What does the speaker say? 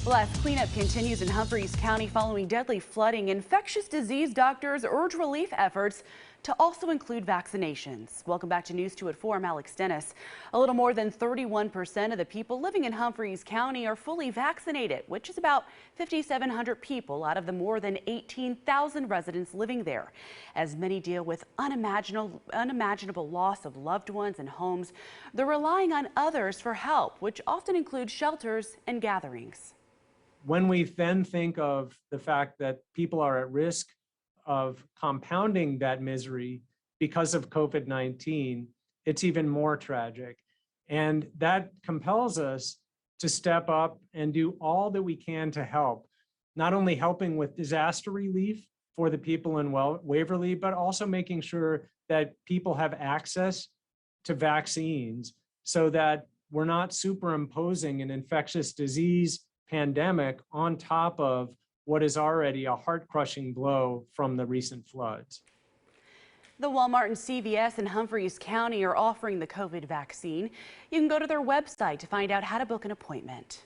Well, as cleanup continues in Humphreys County following deadly flooding, infectious disease doctors urge relief efforts to also include vaccinations. Welcome back to News 2 at 4. I'm Alex Dennis. A little more than 31% of the people living in Humphreys County are fully vaccinated, which is about 5,700 people out of the more than 18,000 residents living there. As many deal with unimaginable loss of loved ones and homes, they're relying on others for help, which often includes shelters and gatherings. When we then think of the fact that people are at risk of compounding that misery because of COVID-19, it's even more tragic. And that compels us to step up and do all that we can to help, not only helping with disaster relief for the people in Waverly, but also making sure that people have access to vaccines so that we're not superimposing an infectious disease pandemic on top of what is already a heart-crushing blow from the recent floods. The Walmart and CVS in Humphreys County are offering the COVID vaccine. You can go to their website to find out how to book an appointment.